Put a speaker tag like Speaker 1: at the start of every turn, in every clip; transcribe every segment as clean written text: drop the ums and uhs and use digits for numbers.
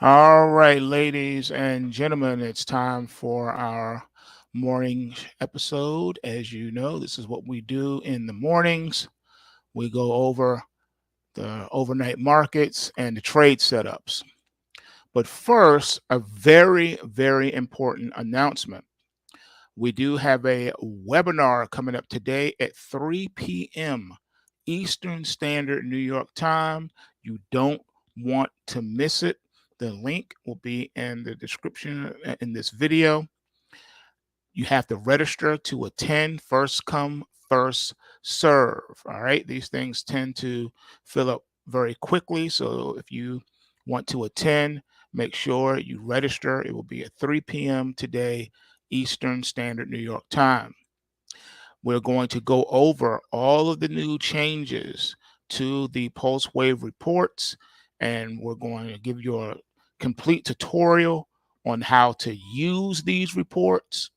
Speaker 1: All right, ladies and gentlemen, it's time for our morning episode. As you know, this is what we do in the mornings. We go over the overnight markets and the trade setups. But first, a very, very important announcement. We do have a webinar coming up today at 3 p.m. Eastern Standard New York time. You don't want to miss it. The link will be in the description in this video. You have to register to attend. First come, first serve. All right. These things tend to fill up very quickly. So if you want to attend, make sure you register. It will be at 3 p.m. today, Eastern Standard New York time. We're going to go over all of the new changes to the pulse wave reports, and we're going to give you a complete tutorial on how to use these reports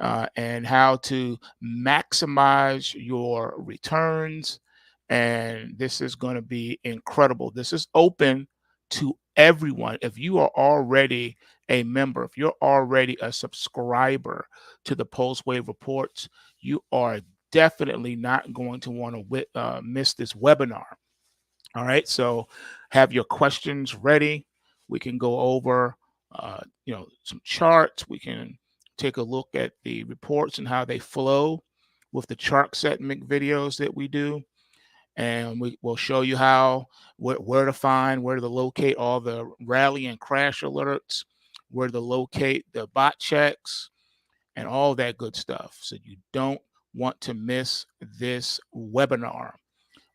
Speaker 1: and how to maximize your returns. And this is going to be incredible. This is open to everyone. If you are already a member, if you're already a subscriber to the Pulse Wave Reports, you are definitely not going to want to miss this webinar. All right, so have your questions ready. We can go over, some charts. We can take a look at the reports and how they flow with the chart segment videos that we do, and we will show you how where to find, where to locate all the rally and crash alerts, where to locate the bot checks, and all that good stuff. So you don't want to miss this webinar.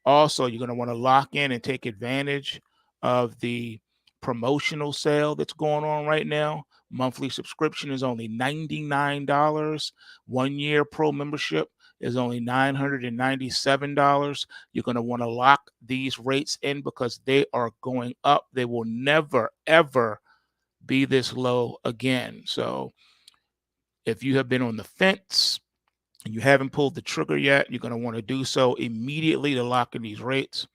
Speaker 1: Also, you're going to want to lock in and take advantage of the promotional sale that's going on right now. Monthly subscription is only $99. 1 year pro membership is only $997. You're going to want to lock these rates in because they are going up. They will never, ever be this low again. So if you have been on the fence, and you haven't pulled the trigger yet, you're going to want to do so immediately to lock in these rates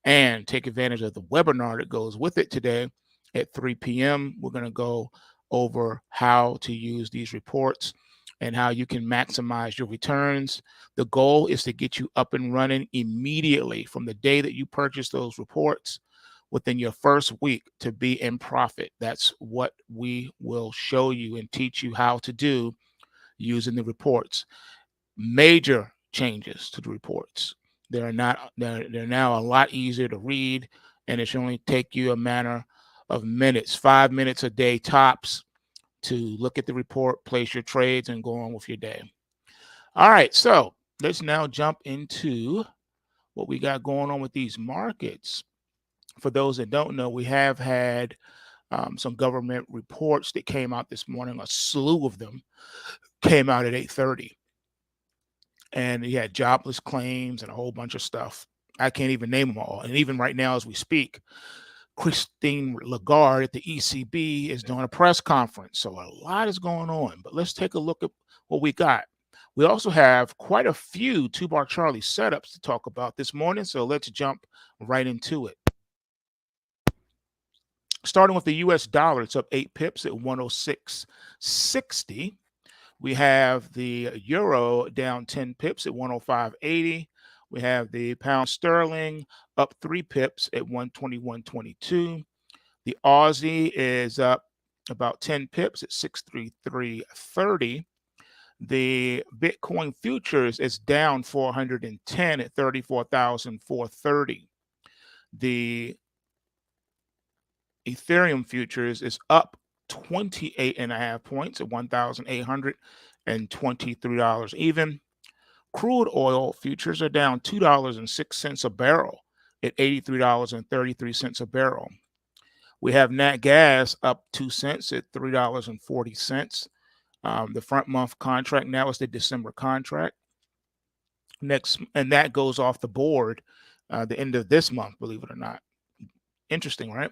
Speaker 1: and take advantage of the webinar that goes with it today at 3 p.m. We're going to go over how to use these reports and how you can maximize your returns. The goal is to get you up and running immediately from the day that you purchase those reports within your first week to be in profit. That's what we will show you and teach you how to do using the reports. Major changes to the reports. They're now a lot easier to read, and it should only take you a matter of minutes, 5 minutes a day tops, to look at the report, place your trades, and go on with your day. All right, so let's now jump into what we got going on with these markets. For those that don't know, we have had some government reports that came out this morning. A slew of them came out at 8:30. And he had jobless claims and a whole bunch of stuff. I can't even name them all. And even right now, as we speak, Christine Lagarde at the ECB is doing a press conference. So a lot is going on. But let's take a look at what we got. We also have quite a few two-bar Charlie setups to talk about this morning. So let's jump right into it. Starting with the US dollar, it's up 8 pips at 106.60. We have the euro down 10 pips at 105.80. We have the pound sterling up 3 pips at 121.22. The Aussie is up about 10 pips at 633.30. The Bitcoin futures is down 410 at 34,430. The Ethereum futures is up 28.5 points at $1,823 even. Crude oil futures are down $2.06 a barrel at $83.33 a barrel. We have nat gas up 2 cents at $3.40. The front month contract now is the December contract. Next, and that goes off the board the end of this month, believe it or not. Interesting, right?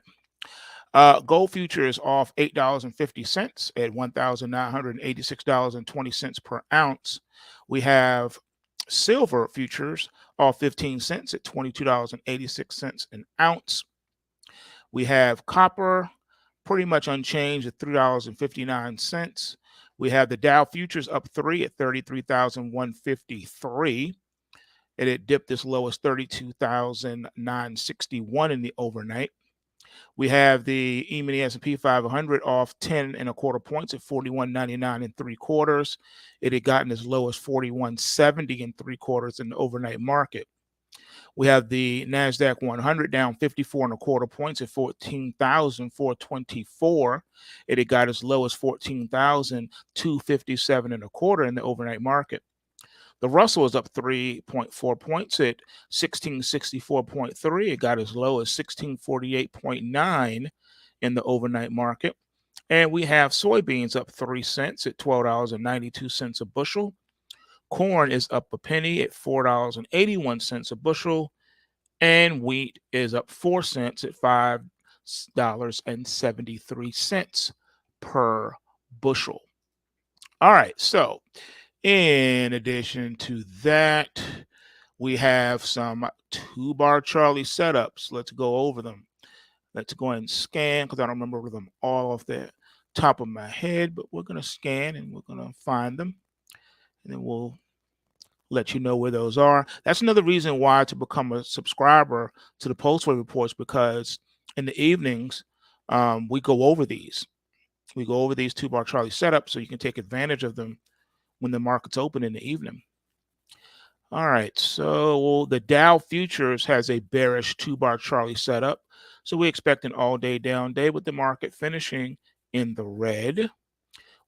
Speaker 1: Gold future is off $8.50 at $1,986.20 per ounce. We have silver futures off 15 cents at $22.86 an ounce. We have copper pretty much unchanged at $3.59. We have the Dow futures up 3 at 33,153, and it dipped as low as 32,961 in the overnight. We have the E-mini S&P 500 off 10 and a quarter points at 41.99 and three quarters. It had gotten as low as 41.70 and three quarters in the overnight market. We have the NASDAQ 100 down 54 and a quarter points at 14,424. It had got as low as 14,257 and a quarter in the overnight market. The Russell is up 3.4 points at 1664.3. It got as low as 1648.9 in the overnight market. And we have soybeans up 3 cents at $12.92 a bushel. Corn is up a penny at $4.81 a bushel. And wheat is up 4 cents at $5.73 per bushel. All right, so in addition to that, we have some 2-bar Charlie setups. Let's go over them. Let's go ahead and scan because I don't remember them all off the top of my head, but we're going to scan and we're going to find them. And then we'll let you know where those are. That's another reason why to become a subscriber to the Postway Reports, because in the evenings, we go over these. We go over these 2-bar Charlie setups so you can take advantage of them when the market's open in the evening. All right, so the Dow futures has a bearish 2-bar Charlie setup. So we expect an all-day down day with the market finishing in the red.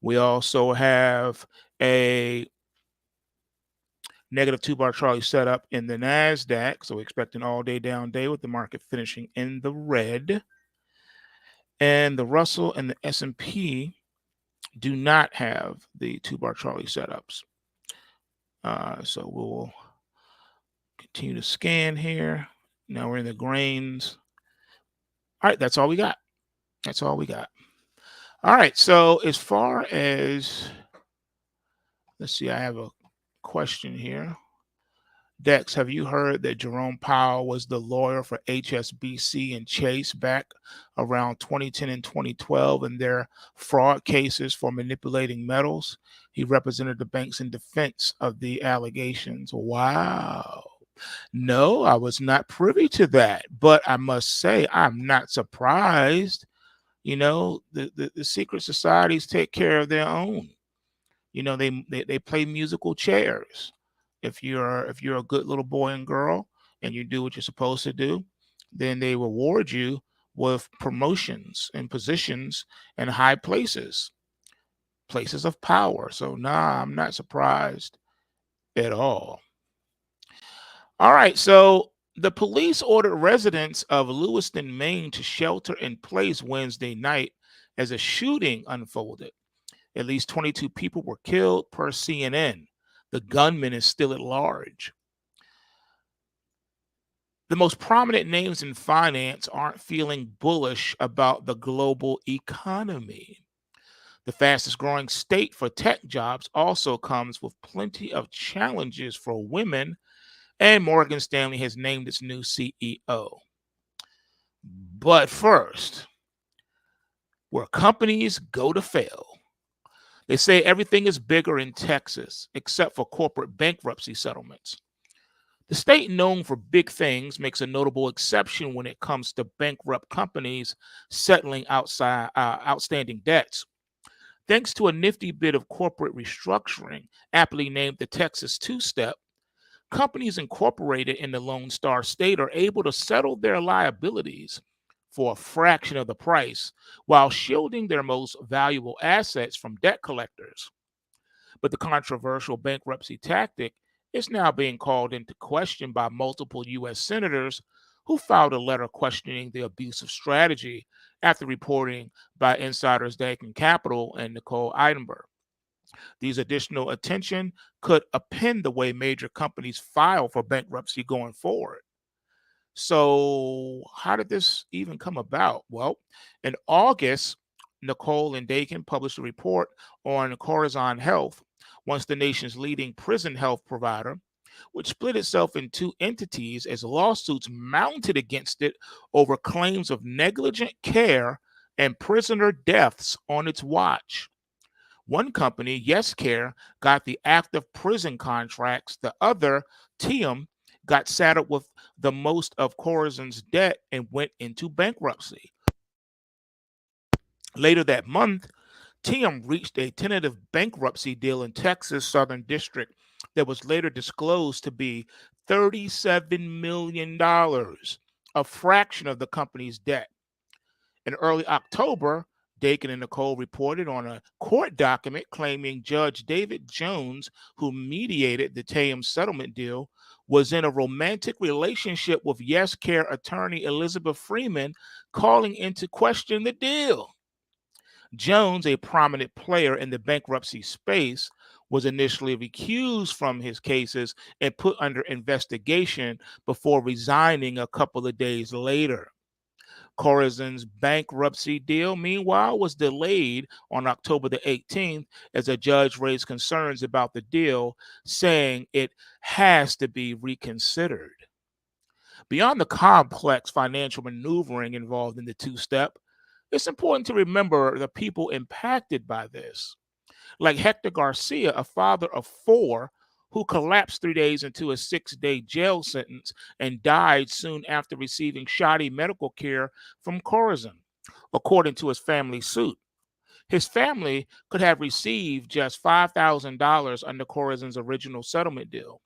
Speaker 1: We also have a negative 2-bar Charlie setup in the NASDAQ. So we expect an all-day down day with the market finishing in the red. And the Russell and the S&P do not have the 2-bar Charlie setups. So we'll continue to scan here. Now we're in the grains. All right, that's all we got. That's all we got. All right, so as far as, let's see, I have a question here. Dex, have you heard that Jerome Powell was the lawyer for HSBC and Chase back around 2010 and 2012 in their fraud cases for manipulating metals? He represented the banks in defense of the allegations. Wow. No, I was not privy to that, but I must say I'm not surprised. You know, the secret societies take care of their own. You know, they play musical chairs. If you're a good little boy and girl and you do what you're supposed to do, then they reward you with promotions and positions and high places of power. So nah, I'm not surprised at all. All right, so the police ordered residents of Lewiston, Maine to shelter in place Wednesday night as a shooting unfolded. At least 22 people were killed per CNN. The gunman is still at large. The most prominent names in finance aren't feeling bullish about the global economy. The fastest growing state for tech jobs also comes with plenty of challenges for women, and Morgan Stanley has named its new CEO. But first, where companies go to fail. They say everything is bigger in Texas, except for corporate bankruptcy settlements. The state, known for big things, makes a notable exception when it comes to bankrupt companies settling outstanding debts. Thanks to a nifty bit of corporate restructuring, aptly named the Texas Two-Step, companies incorporated in the Lone Star State are able to settle their liabilities for a fraction of the price while shielding their most valuable assets from debt collectors. But the controversial bankruptcy tactic is now being called into question by multiple U.S. senators who filed a letter questioning the abusive strategy after reporting by insiders Dakin Capital and Nicole Eidenberg. These additional attention could upend the way major companies file for bankruptcy going forward. So how did this even come about? Well, in August, Nicole and Dakin published a report on Corazon Health, once the nation's leading prison health provider, which split itself in two entities as lawsuits mounted against it over claims of negligent care and prisoner deaths on its watch. One company, YesCare, got the active prison contracts. The other, TM, got saddled with the most of Corazon's debt and went into bankruptcy. Later that month, TM reached a tentative bankruptcy deal in Texas Southern District that was later disclosed to be $37 million, a fraction of the company's debt. In early October, Dakin and Nicole reported on a court document claiming Judge David Jones, who mediated the TAM settlement deal, was in a romantic relationship with YesCare attorney Elizabeth Freeman, calling into question the deal. Jones, a prominent player in the bankruptcy space, was initially recused from his cases and put under investigation before resigning a couple of days later. Corazon's bankruptcy deal, meanwhile, was delayed on October the 18th as a judge raised concerns about the deal, saying it has to be reconsidered. Beyond the complex financial maneuvering involved in the two step, it's important to remember the people impacted by this. Like Hector Garcia, a father of four who collapsed 3 days into a 6-day jail sentence and died soon after receiving shoddy medical care from Corazon, according to his family suit. His family could have received just $5,000 under Corazon's original settlement deal.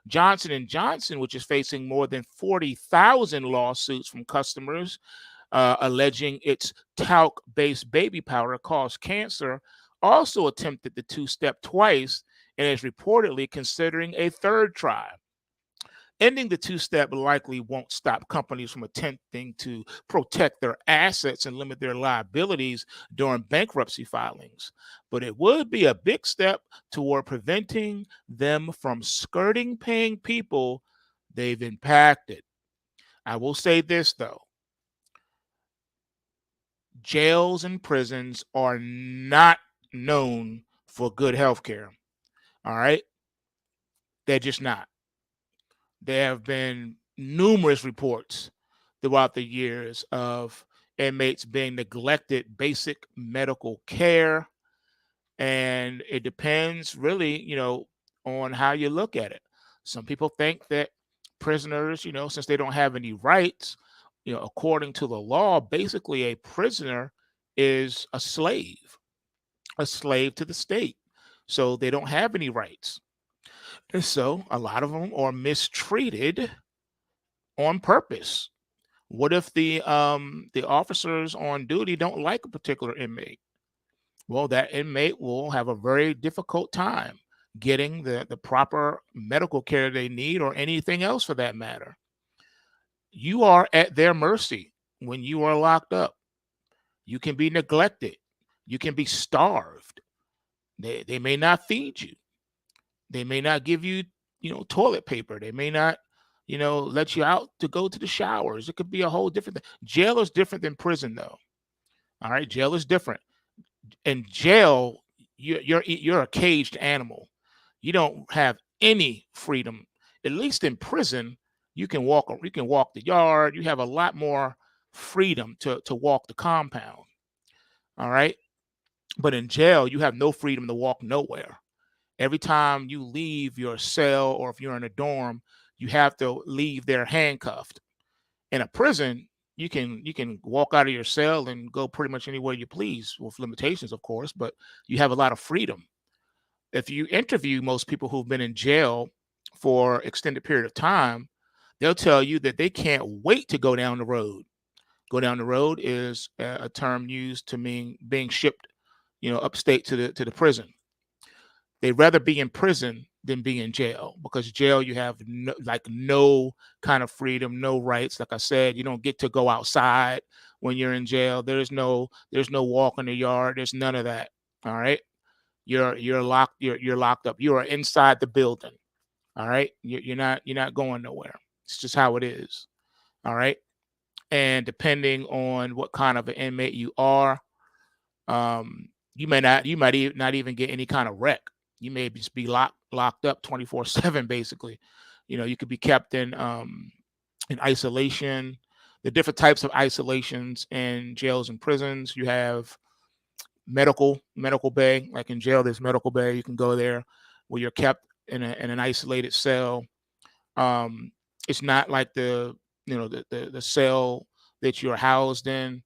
Speaker 1: Johnson and Johnson, which is facing more than 40,000 lawsuits from customers alleging its talc-based baby powder caused cancer, also attempted the two-step twice and is reportedly considering a third try. Ending the two-step likely won't stop companies from attempting to protect their assets and limit their liabilities during bankruptcy filings, but it would be a big step toward preventing them from skirting paying people they've impacted. I will say this though, jails and prisons are not known for good health care. All right? They're just not. There have been numerous reports throughout the years of inmates being neglected basic medical care. And it depends really, on how you look at it. Some people think that prisoners, since they don't have any rights, according to the law, basically a prisoner is a slave to the state. So they don't have any rights. And so a lot of them are mistreated on purpose. What if the officers on duty don't like a particular inmate? Well, that inmate will have a very difficult time getting the proper medical care they need or anything else for that matter. You are at their mercy when you are locked up. You can be neglected. You can be starved. They may not feed you. They may not give you, toilet paper. They may not, let you out to go to the showers. It could be a whole different thing. Jail is different than prison, though. All right, jail is different. In jail, you're a caged animal. You don't have any freedom. At least in prison, you can walk the yard. You have a lot more freedom to walk the compound. All right. But in jail, you have no freedom to walk nowhere. Every time you leave your cell or if you're in a dorm, you have to leave there handcuffed. In a prison, you can walk out of your cell and go pretty much anywhere you please, with limitations, of course, but you have a lot of freedom. If you interview most people who've been in jail for extended period of time, they'll tell you that they can't wait to go down the road. Go down the road is a term used to mean being shipped, upstate to the prison. They'd rather be in prison than be in jail because jail you have no kind of freedom, no rights. Like I said, you don't get to go outside when you're in jail. There's no walk in the yard. There's none of that. All right. You're locked up. You are inside the building. All right. You're not going nowhere. It's just how it is. All right. And depending on what kind of an inmate you are, you might not even get any kind of rec. You may just be locked up 24/7 basically. You could be kept in isolation. the different types of isolations in jails and prisons. You have medical bay. Like in jail, there's medical bay. You can go there where you're kept in an isolated cell. It's not like the cell that you're housed in,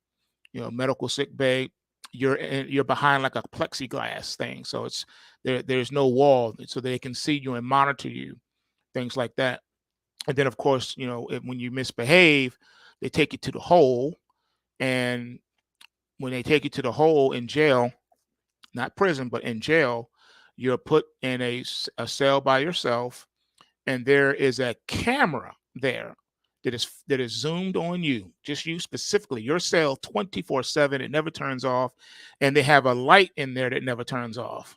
Speaker 1: medical sick bay. You're behind like a plexiglass thing, so there's no wall, so they can see you and monitor you, things like that. And then of course, when you misbehave, they take you to the hole. And when they take you to the hole in jail, not prison, but in jail, you're put in a cell by yourself, and there is a camera there that is zoomed on you, just you specifically, your cell 24/7. It never turns off, and they have a light in there that never turns off.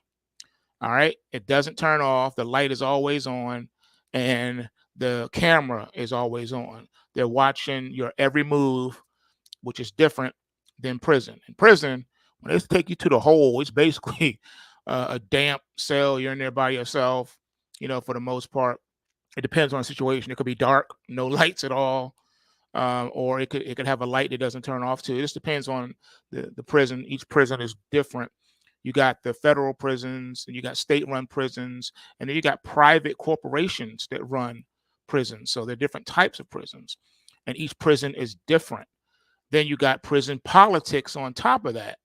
Speaker 1: All right, it doesn't turn off. The light is always on, and the camera is always on. They're watching your every move, which is different than prison. In prison, when they take you to the hole, it's basically a damp cell. You're in there by yourself, for the most part. It depends on the situation. It could be dark, no lights at all, or it could have a light that doesn't turn off too. It just depends on the prison. Each prison is different. You got the federal prisons, and you got state-run prisons, and then you got private corporations that run prisons. So there are different types of prisons, and each prison is different. Then you got prison politics on top of that.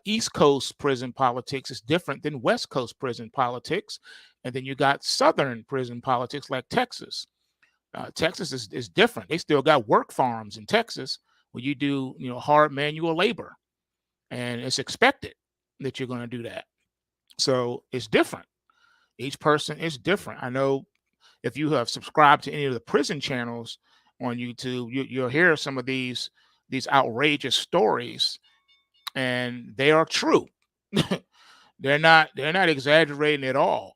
Speaker 1: East Coast prison politics is different than West Coast prison politics. And then you got Southern prison politics like Texas. Texas is different. They still got work farms in Texas where you do, hard manual labor. And it's expected that you're going to do that. So it's different. Each person is different. I know if you have subscribed to any of the prison channels on YouTube, you'll hear some of these outrageous stories, and they are true. They're not exaggerating at all.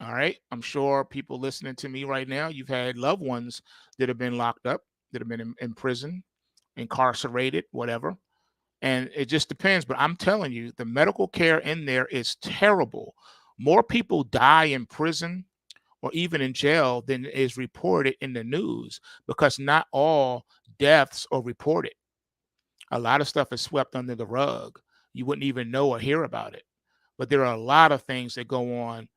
Speaker 1: All right. I'm sure people listening to me right now, you've had loved ones that have been locked up, that have been in prison, incarcerated, whatever. And it just depends. But I'm telling you, the medical care in there is terrible. More people die in prison or even in jail than is reported in the news, because not all deaths are reported. A lot of stuff is swept under the rug. You wouldn't even know or hear about it. But there are a lot of things that go on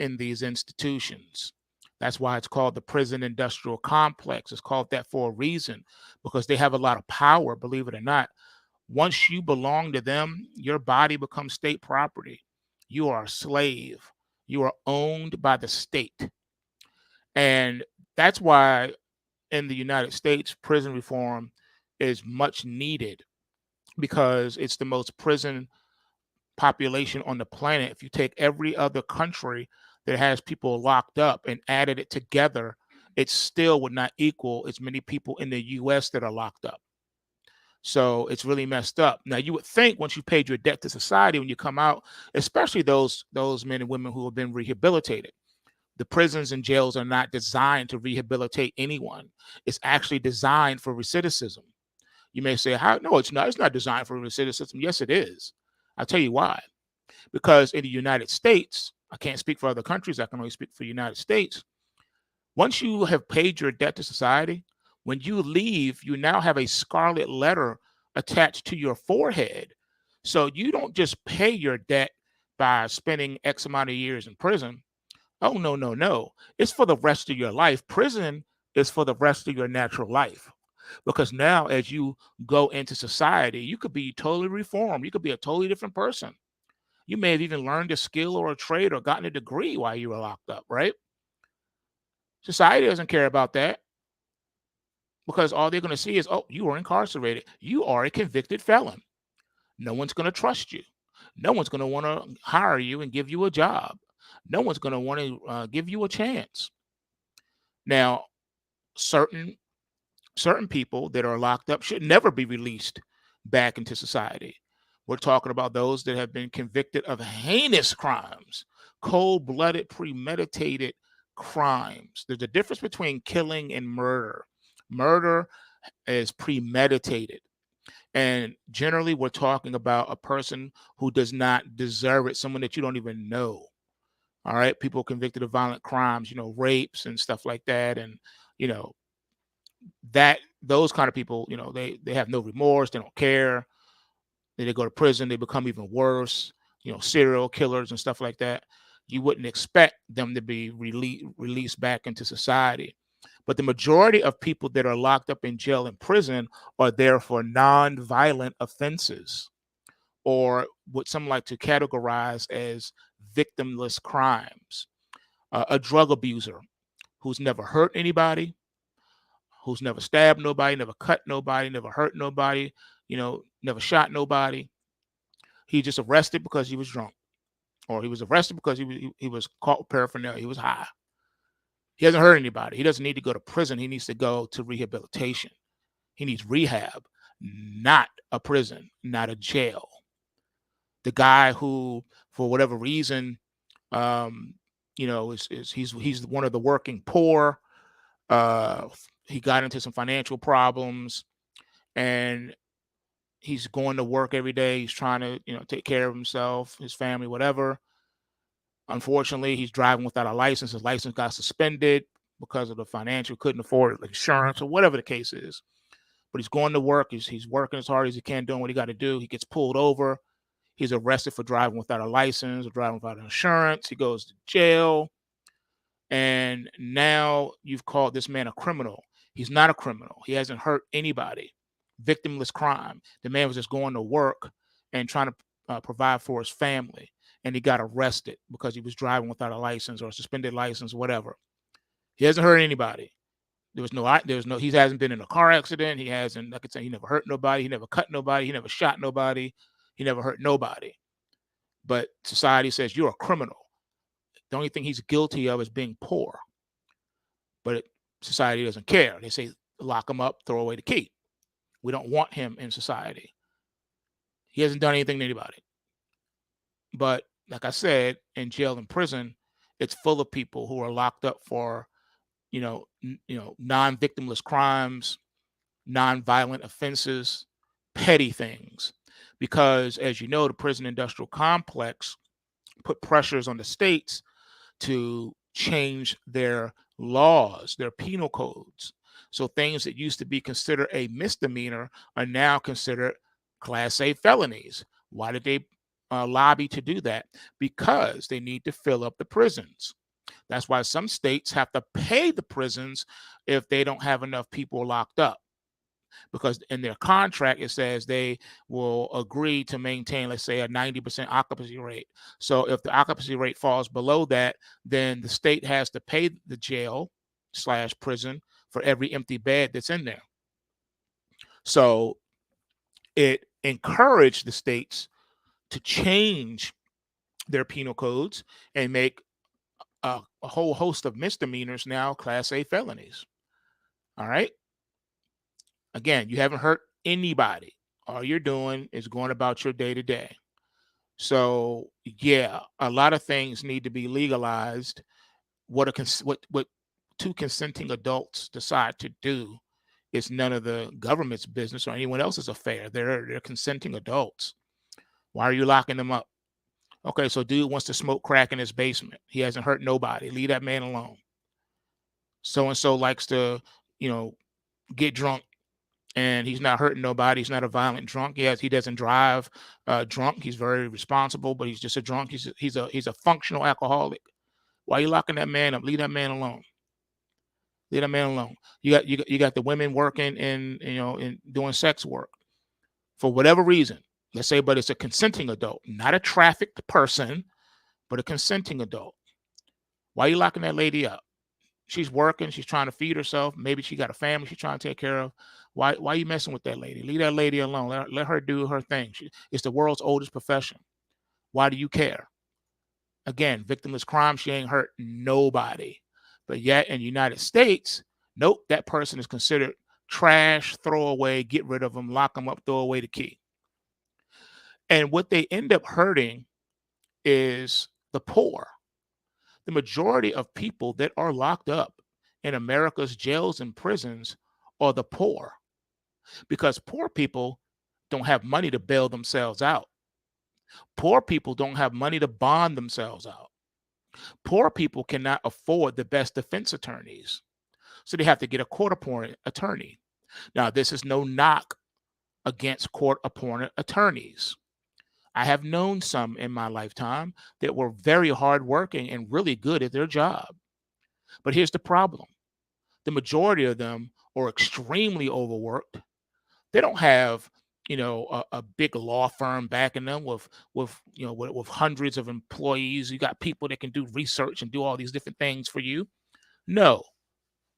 Speaker 1: in these institutions. That's why it's called the prison industrial complex. It's called that for a reason, because they have a lot of power, believe it or not. Once you belong to them, your body becomes state property. You are a slave. You are owned by the state. And that's why in the United States, prison reform is much needed, because it's the most prison population on the planet. If you take every other country that has people locked up and added it together, it still would not equal as many people in the US that are locked up. So it's really messed up. Now you would think once you paid your debt to society, when you come out, especially those men and women who have been rehabilitated, the prisons and jails are not designed to rehabilitate anyone. It's actually designed for recidivism. You may say, "How? No, it's not. It's not designed for recidivism." Yes, it is. I'll tell you why. Because in the United States, I can't speak for other countries. I can only speak for the United States. Once you have paid your debt to society, when you leave, you now have a scarlet letter attached to your forehead. So you don't just pay your debt by spending X amount of years in prison. Oh, no, no, no. It's for the rest of your life. Prison is for the rest of your natural life. Because now, as you go into society, you could be totally reformed. You could be a totally different person. You may have even learned a skill or a trade or gotten a degree while you were locked up, right? Society doesn't care about that, because all they're going to see is, oh, you were incarcerated. You are a convicted felon. No one's going to trust you. No one's going to want to hire you and give you a job. No one's going to want to give you a chance. Now, certain people that are locked up should never be released back into society. We're talking about those that have been convicted of heinous crimes, cold-blooded, premeditated crimes. There's a difference between killing and murder. Murder is premeditated. And generally, we're talking about a person who does not deserve it, someone that you don't even know. All right. People convicted of violent crimes, rapes and stuff like that. And, you know, that those kind of people, they have no remorse, they don't care. They go to prison, they become even worse, serial killers and stuff like that. You wouldn't expect them to be released back into society. But the majority of people that are locked up in jail and prison are there for non-violent offenses, or what some like to categorize as victimless crimes. A drug abuser who's never hurt anybody, who's never stabbed nobody, never cut nobody, never hurt nobody, never shot nobody. He just arrested because he was drunk, or he was arrested because he was caught with paraphernalia. He was high. He hasn't hurt anybody. He doesn't need to go to prison. He needs to go to rehabilitation. He needs rehab, not a prison, not a jail. The guy who, for whatever reason, he's one of the working poor. He got into some financial problems, and he's going to work every day. He's trying to, take care of himself, his family, whatever. Unfortunately, he's driving without a license. His license got suspended because of the financial, couldn't afford insurance or whatever the case is. But he's going to work. He's working as hard as he can, doing what he got to do. He gets pulled over. He's arrested for driving without a license or driving without insurance. He goes to jail. And now you've called this man a criminal. He's not a criminal. He hasn't hurt anybody. Victimless crime. The man was just going to work and trying to provide for his family. And he got arrested because he was driving without a license or a suspended license, whatever. He hasn't hurt anybody. He hasn't been in a car accident. He hasn't, like I said, he never hurt nobody. He never cut nobody. He never shot nobody. He never hurt nobody. But society says you're a criminal. The only thing he's guilty of is being poor. But society doesn't care. They say, lock him up, throw away the key. We don't want him in society. He hasn't done anything to anybody. But like I said, in jail and prison, it's full of people who are locked up for, non-victimless crimes, non-violent offenses, petty things. Because as you know, the prison industrial complex put pressures on the states to change their laws, their penal codes. So things that used to be considered a misdemeanor are now considered Class A felonies. Why did they lobby to do that? Because they need to fill up the prisons. That's why some states have to pay the prisons if they don't have enough people locked up. Because in their contract, it says they will agree to maintain, let's say, a 90% occupancy rate. So if the occupancy rate falls below that, then the state has to pay the jail/prison for every empty bed that's in there. So it encouraged the states to change their penal codes and make a whole host of misdemeanors now Class A felonies. All right. Again, you haven't hurt anybody. All you're doing is going about your day to day. So yeah, a lot of things need to be legalized. What two consenting adults decide to do is none of the government's business or anyone else's affair. They're consenting adults. Why are you locking them up? Okay, so dude wants to smoke crack in his basement. He hasn't hurt nobody. Leave that man alone. So and so likes to, get drunk, and he's not hurting nobody. He's not a violent drunk. He doesn't drive drunk. He's very responsible, but he's just a drunk. He's a functional alcoholic. Why are you locking that man up? Leave that man alone. Leave that man alone. You got the women working in doing sex work for whatever reason. Let's say, but it's a consenting adult, not a trafficked person, but a consenting adult. Why are you locking that lady up? She's working. She's trying to feed herself. Maybe she got a family she's trying to take care of. Why are you messing with that lady? Leave that lady alone. Let her do her thing. It's the world's oldest profession. Why do you care? Again, victimless crime. She ain't hurt nobody. But yet in the United States, nope, that person is considered trash, throw away, get rid of them, lock them up, throw away the key. And what they end up hurting is the poor. The majority of people that are locked up in America's jails and prisons are the poor, because poor people don't have money to bail themselves out. Poor people don't have money to bond themselves out. Poor people cannot afford the best defense attorneys. So they have to get a court-appointed attorney. Now, this is no knock against court-appointed attorneys. I have known some in my lifetime that were very hardworking and really good at their job. But here's the problem. The majority of them are extremely overworked. They don't have, a big law firm backing them with hundreds of employees. You got people that can do research and do all these different things for you. No,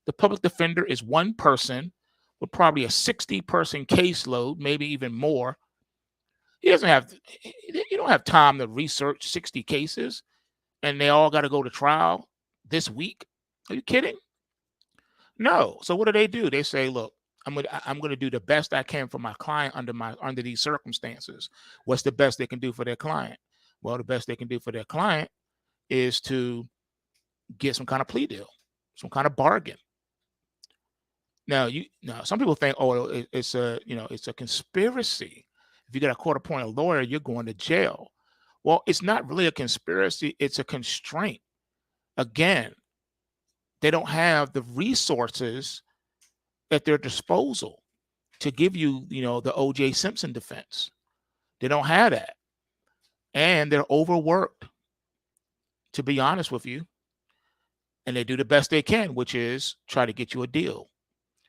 Speaker 1: the public defender is one person with probably a 60-person caseload, maybe even more. He doesn't have, you don't have time to research 60 cases and they all got to go to trial this week. Are you kidding? No. So what do? They say, look, I'm gonna do the best I can for my client under these circumstances. What's the best they can do for their client? Well, the best they can do for their client is to get some kind of plea deal, some kind of bargain. Now some people think, oh, it's a conspiracy. If you get a court-appointed lawyer, you're going to jail. Well, it's not really a conspiracy, it's a constraint. Again, they don't have the resources at their disposal to give you, the O.J. Simpson defense. They don't have that. And they're overworked, to be honest with you. And they do the best they can, which is try to get you a deal,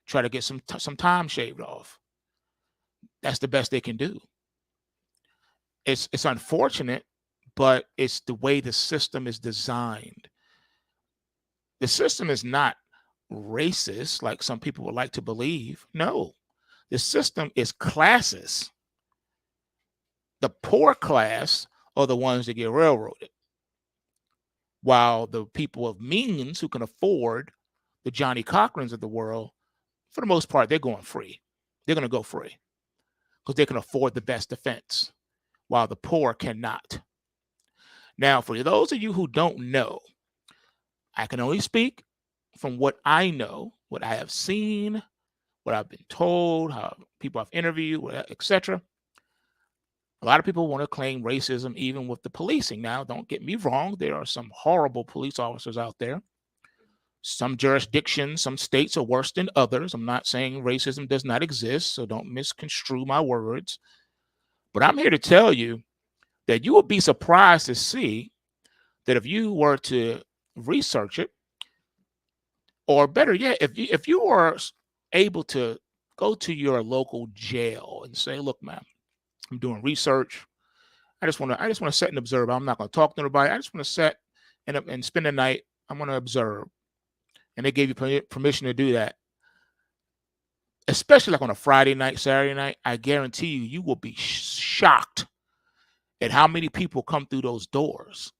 Speaker 1: try to get some time shaved off. That's the best they can do. It's unfortunate, but it's the way the system is designed. The system is not racist like some people would like to believe. No, the system is classes. The poor class are the ones that get railroaded, while the people of means who can afford the Johnny Cochrans of the world, for the most part, they're going free. They're going to go free because they can afford the best defense, while the poor cannot. Now, for those of you who don't know, I can only speak from what I know, what I have seen, what I've been told, how people I've interviewed, etc. A lot of people want to claim racism even with the policing. Now, don't get me wrong, there are some horrible police officers out there. Some jurisdictions, some states are worse than others. I'm not saying racism does not exist, so don't misconstrue my words. But I'm here to tell you that you will be surprised to see that if you were to research it, or better yet, if you are able to go to your local jail and say, look, man, I'm doing research. I just want to sit and observe. I'm not going to talk to anybody. I just want to sit and spend the night. I'm going to observe. And they gave you permission to do that. Especially like on a Friday night, Saturday night, I guarantee you will be shocked at how many people come through those doors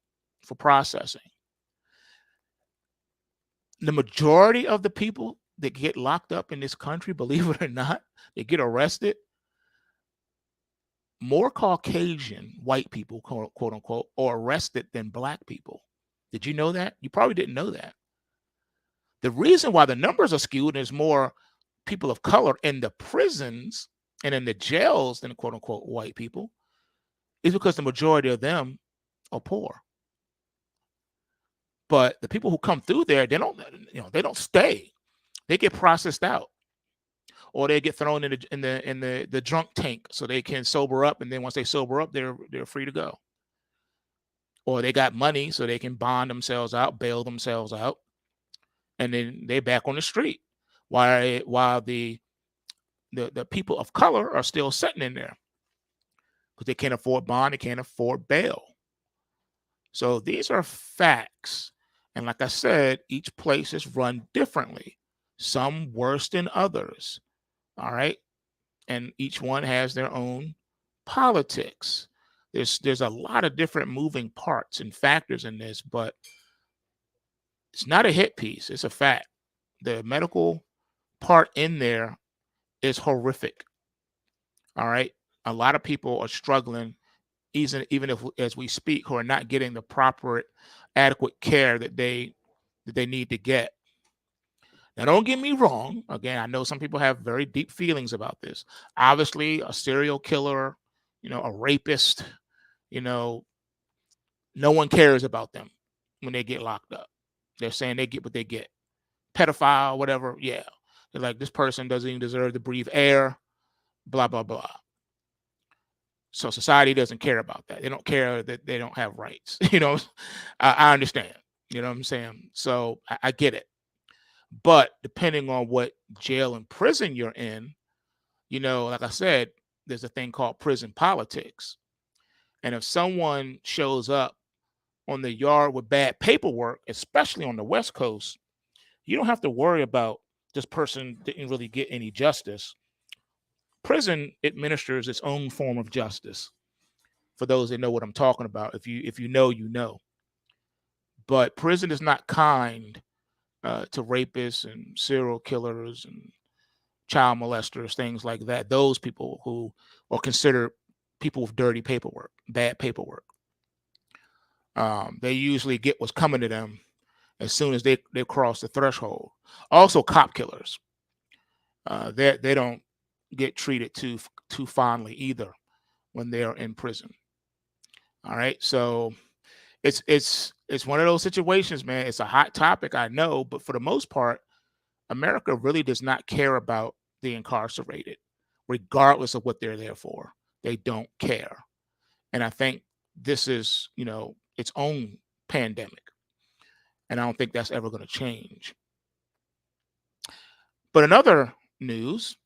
Speaker 1: for processing. The majority of the people that get locked up in this country, believe it or not, they get arrested. More Caucasian white people, quote unquote, are arrested than black people. Did you know that? You probably didn't know that. The reason why the numbers are skewed is more people of color in the prisons and in the jails than quote unquote white people is because the majority of them are poor. But the people who come through there, they don't stay. They get processed out, or they get thrown in the drunk tank so they can sober up, and then once they sober up, they're free to go. Or they got money so they can bond themselves out, bail themselves out, and then they're back on the street. While the people of color are still sitting in there because they can't afford bond, they can't afford bail. So these are facts. And like I said, each place is run differently, some worse than others. All right. And each one has their own politics. There's a lot of different moving parts and factors in this, but it's not a hit piece. It's a fact. The medical part in there is horrific. All right. A lot of people are struggling, even if as we speak, who are not getting the proper adequate care that they need to get. Now, don't get me wrong. Again, I know some people have very deep feelings about this. Obviously, a serial killer, a rapist, no one cares about them when they get locked up. They're saying they get what they get. pedophile, whatever. Yeah. They're like, this person doesn't even deserve to breathe air, blah, blah, blah. So society doesn't care about that. They don't care that they don't have rights. I understand. You know what I'm saying? So I get it. But depending on what jail and prison you're in, like I said, there's a thing called prison politics. And if someone shows up on the yard with bad paperwork, especially on the West Coast, you don't have to worry about this person didn't really get any justice. Prison administers its own form of justice. For those that know what I'm talking about, if you know, you know. But prison is not kind to rapists and serial killers and child molesters, things like that. Those people who are considered people with dirty paperwork, bad paperwork. They usually get what's coming to them as soon as they cross the threshold. Also, cop killers. They don't get treated too fondly either when they are in prison. All right, so it's one of those situations, man. It's a hot topic, I know, but for the most part, America really does not care about the incarcerated, regardless of what they're there for. They don't care, and I think this is, its own pandemic, and I don't think that's ever going to change. But in other news,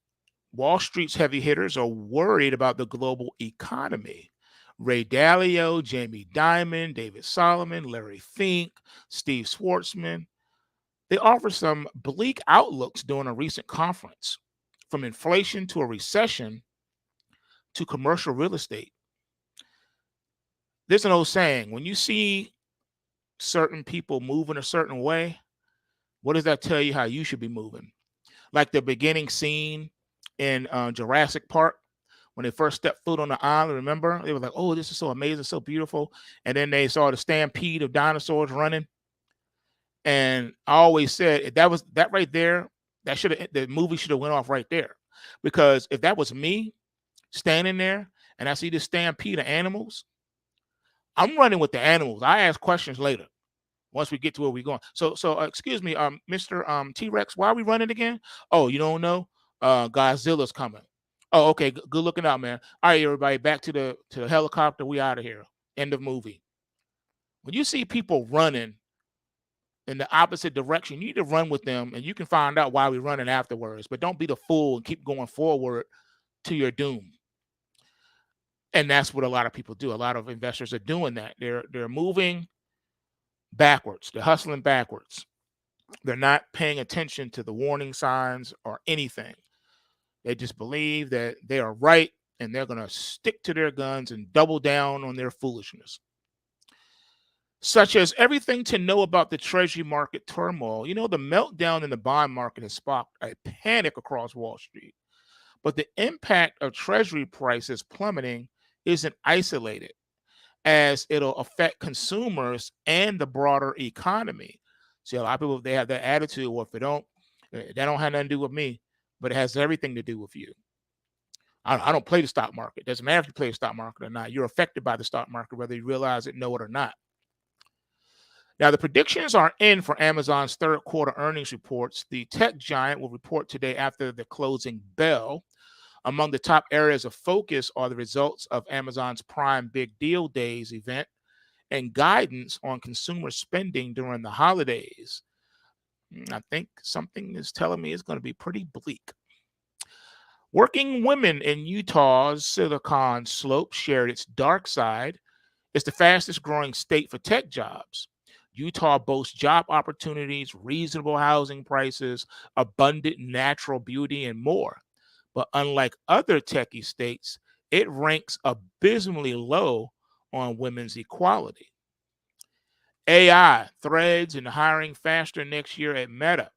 Speaker 1: Wall Street's heavy hitters are worried about the global economy. Ray Dalio, Jamie Dimon, David Solomon, Larry Fink, Steve Schwartzman, they offered some bleak outlooks during a recent conference, from inflation to a recession to commercial real estate. There's an old saying, when you see certain people moving a certain way, what does that tell you how you should be moving? Like the beginning scene in Jurassic Park, when they first stepped foot on the island, remember? They were like, oh, this is so amazing, so beautiful. And then they saw the stampede of dinosaurs running. And I always said, that was that right there, the movie should have went off right there. Because if that was me standing there and I see this stampede of animals, I'm running with the animals. I ask questions later once we get to where we're going. So excuse me, Mr. T-Rex, why are we running again? Oh, you don't know? Godzilla's coming. Oh, okay, good looking out, man. All right, everybody, back to the helicopter. We out of here. End of movie. When you see people running in the opposite direction, you need to run with them, and you can find out why we're running afterwards. But don't be the fool and keep going forward to your doom. And that's what a lot of people do. A lot of investors are doing that. They're moving backwards. They're hustling backwards. They're not paying attention to the warning signs or anything. They just believe that they are right, and they're going to stick to their guns and double down on their foolishness. Such as everything to know about the Treasury market turmoil. The meltdown in the bond market has sparked a panic across Wall Street. But the impact of Treasury prices plummeting isn't isolated, as it'll affect consumers and the broader economy. See, a lot of people, they have that attitude, well, if that don't have nothing to do with me, but it has everything to do with you. I don't play the stock market. It doesn't matter if you play the stock market or not. You're affected by the stock market, whether you realize it, know it or not. Now, the predictions are in for Amazon's third quarter earnings reports. The tech giant will report today after the closing bell. Among the top areas of focus are the results of Amazon's Prime Big Deal Days event and guidance on consumer spending during the holidays. I think something is telling me it's going to be pretty bleak. Working women in Utah's Silicon Slope shared its dark side. It's the fastest growing state for tech jobs. Utah boasts job opportunities, reasonable housing prices, abundant natural beauty, and more. But unlike other techie states, it ranks abysmally low on women's equality. AI, threads, and hiring faster next year at Meta.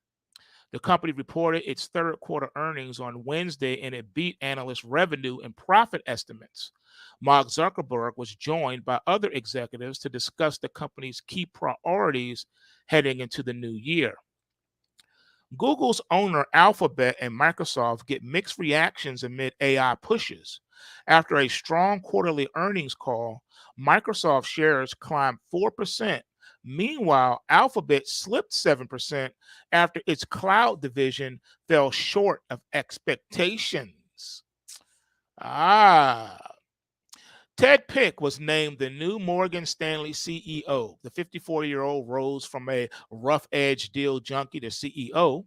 Speaker 1: The company reported its third quarter earnings on Wednesday, and it beat analyst revenue and profit estimates. Mark Zuckerberg was joined by other executives to discuss the company's key priorities heading into the new year. Google's owner Alphabet and Microsoft get mixed reactions amid AI pushes. After a strong quarterly earnings call, Microsoft shares climbed 4%, Meanwhile, Alphabet slipped 7% after its cloud division fell short of expectations. Ah, Ted Pick was named the new Morgan Stanley CEO. The 54-year-old rose from a rough edge deal junkie to CEO,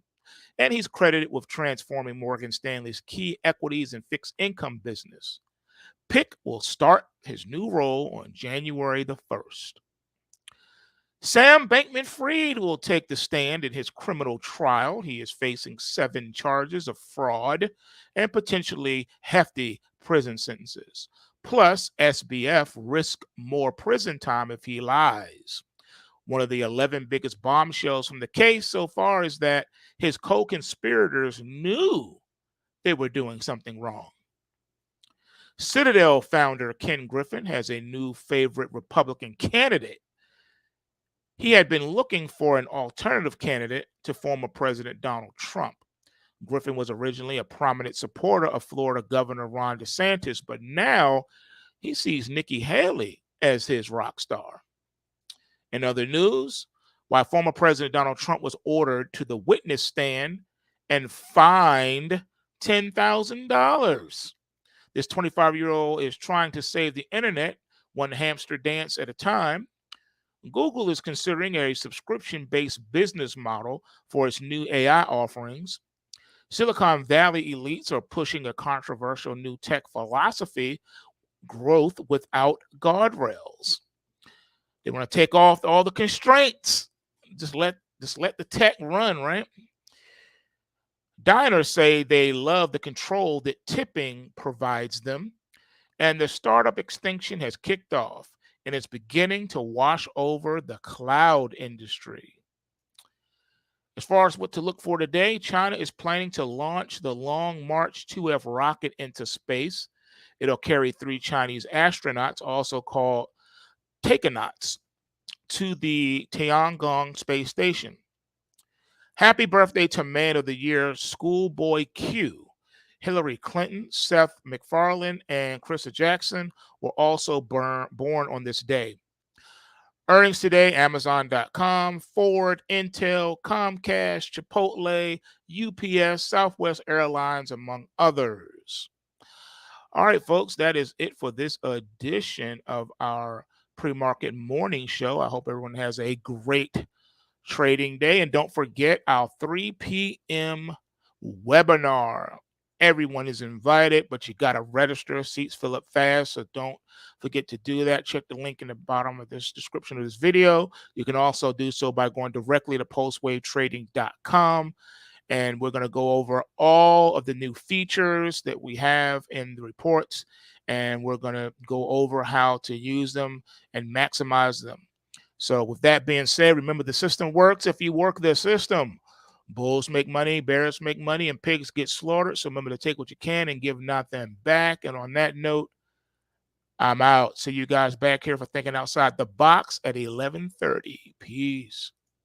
Speaker 1: and he's credited with transforming Morgan Stanley's key equities and fixed income business. Pick will start his new role on January the 1st. Sam Bankman Fried will take the stand in his criminal trial. He is facing 7 charges of fraud and potentially hefty prison sentences. Plus, SBF risks more prison time if he lies. One of the 11 biggest bombshells from the case so far is that his co conspirators knew they were doing something wrong. Citadel founder Ken Griffin has a new favorite Republican candidate. He had been looking for an alternative candidate to former President Donald Trump. Griffin was originally a prominent supporter of Florida Governor Ron DeSantis, but now he sees Nikki Haley as his rock star. In other news, while former President Donald Trump was ordered to the witness stand and fined $10,000, this 25-year-old is trying to save the internet one hamster dance at a time. Google is considering a subscription-based business model for its new AI offerings. Silicon Valley elites are pushing a controversial new tech philosophy, growth without guardrails. They want to take off all the constraints. Just let the tech run, right? Diners say they love the control that tipping provides them, and the startup extinction has kicked off, and it's beginning to wash over the cloud industry. As far as what to look for today, China is planning to launch the Long March 2F rocket into space. It'll carry 3 Chinese astronauts, also called takonauts, to the Tiangong space station. Happy birthday to Man of the Year, Schoolboy Q. Hillary Clinton, Seth MacFarlane, and Krista Jackson were also born on this day. Earnings today, Amazon.com, Ford, Intel, Comcast, Chipotle, UPS, Southwest Airlines, among others. All right, folks, that is it for this edition of our pre-market morning show. I hope everyone has a great trading day. And don't forget our 3 p.m. webinar. Everyone is invited, but you got to register. Seats fill up fast, so don't forget to do that. Check the link in the bottom of this description of this video. You can also do so by going directly to postwavetrading.com. And we're going to go over all of the new features that we have in the reports, and we're going to go over how to use them and maximize them. So with that being said, remember the system works if you work the system. Bulls make money, bears make money, and pigs get slaughtered. So remember to take what you can and give nothing back. And on that note, I'm out. See you guys back here for Thinking Outside the Box at 11:30. Peace.